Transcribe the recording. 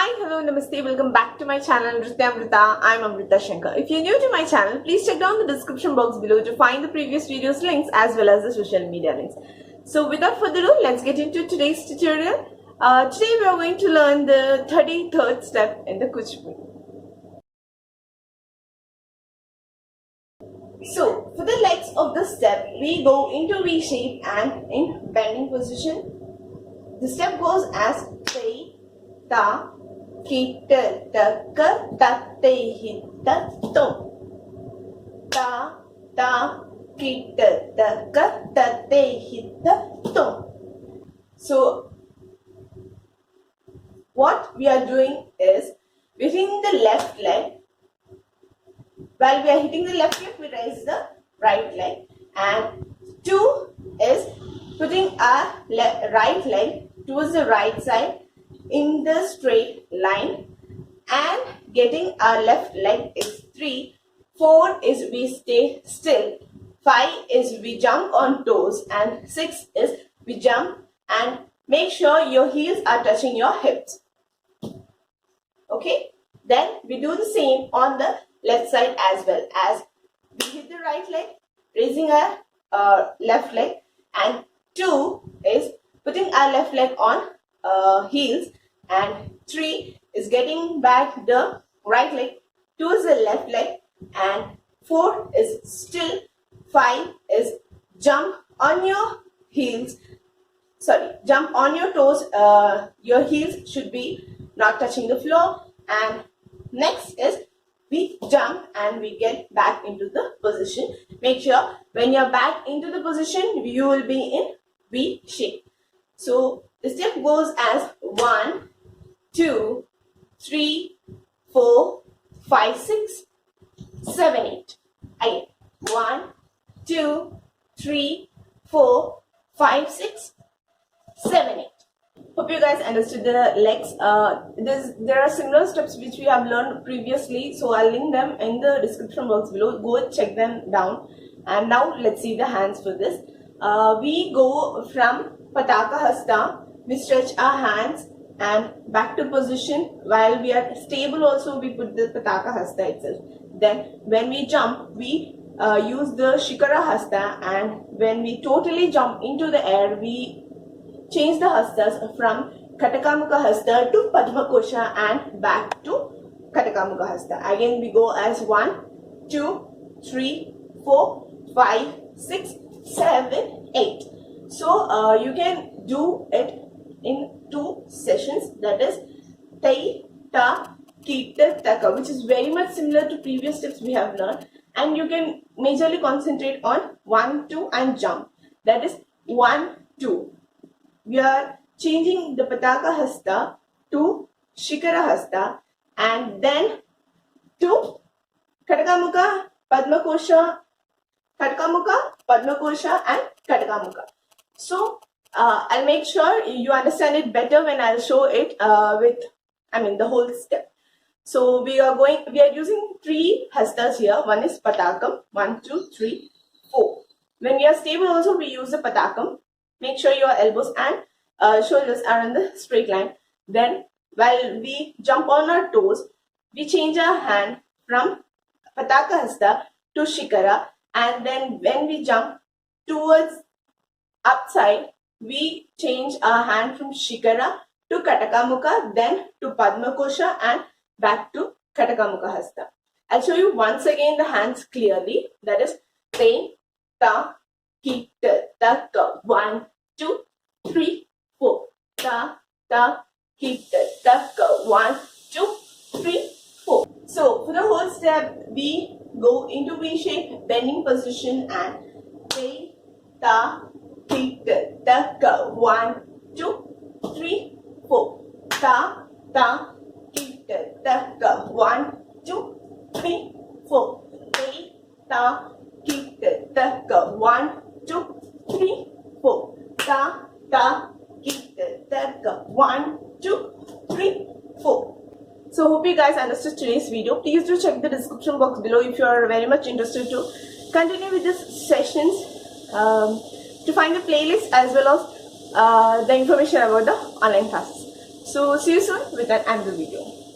Hi, hello, namaste. Welcome back to my channel Nruthyamrutha. I'm Amrutha Sankar. If you're new to my channel, please check down the description box below to find the previous videos links as well as the social media links. So without further ado, let's get into today's tutorial. Today we are going to learn the 33rd step in the Kuchipudi. So for the legs of the step, we go into V shape and in bending position. The step goes as te, ta, kita, taka, tate, hita, tom. Ta, ta, kita, taka, tate, hita, tom. So what we are doing is we're hitting the left leg. While we are hitting the left leg, we raise the right leg. And 2 is putting our right leg towards the right side in the straight line and getting our left leg is 3. 4 is we stay still. 5 is we jump on toes and 6 is we jump and make sure your heels are touching your hips. Okay, then we do the same on the left side as well. As we hit the right leg, raising our left leg, and 2 is putting our left leg on heels, and 3 is getting back the right leg towards the left leg, and 4 is still. 5 is jump on your heels, jump on your toes. Your heels should be not touching the floor. And next is we jump and we get back into the position. Make sure when you're back into the position, you will be in V shape. So the step goes as 1, 2, 3, 4, 5, 6, 7, 8. Again, 1, 2, 3, 4, 5, 6, 7, 8. Hope you guys understood the legs. There are similar steps which we have learned previously, so I'll link them in the description box below. Go check them down. And now let's see the hands for this. We go from Pataka Hasta. We stretch our hands and back to position. While we are stable also, we put the Pataka Hasta itself. Then when we jump, we use the Shikara Hasta, and when we totally jump into the air, we change the hastas from Katakamukha Hasta to Padma Kosha and back to Katakamukha Hasta. Again we go as 1, 2, 3, 4, 5, 6, 7, 8. So you can do it in 2 sessions, that is Tai, Ta, Kita, Taka, which is very much similar to previous steps we have learned, and you can majorly concentrate on 1, 2 and jump, that is 1, 2. We are changing the Pataka Hasta to Shikara Hasta and then to Katakamukha, Padma Kosha, Katakamukha, Padma Kosha and Katakamukha. So I'll make sure you understand it better when I'll show it the whole step. So we are using 3 hastas here. One is Patakam, 1, 2, 3, 4. When we are stable also we use the Patakam. Make sure your elbows and shoulders are in the straight line. Then while we jump on our toes, we change our hand from Pataka Hasta to Shikara, and then when we jump towards upside, we change our hand from Shikara to Katakamukha, then to Padma Kosha and back to Katakamukha Hasta. I'll show you once again the hands clearly. That is Te, Ta, Kita, Taka, 1, 2, 3, 4. Ta, ta, kita, taka, 1, 2, 3, 4. So for the whole step, we go into V shape, bending position, and Te, ta, kita, taka, 1, 2, 3, 4. Ta, ta, kita, taka, 1, 2, 3, 4. Te, ta, kita, taka, 1, 2, 3, 4. Ta, ta, kita, taka, 1, 2, 3, 4. So hope you guys understood today's video. Please do check the description box below if you are very much interested to continue with these sessions, to find the playlist as well as the information about the online classes. So see you soon with another video.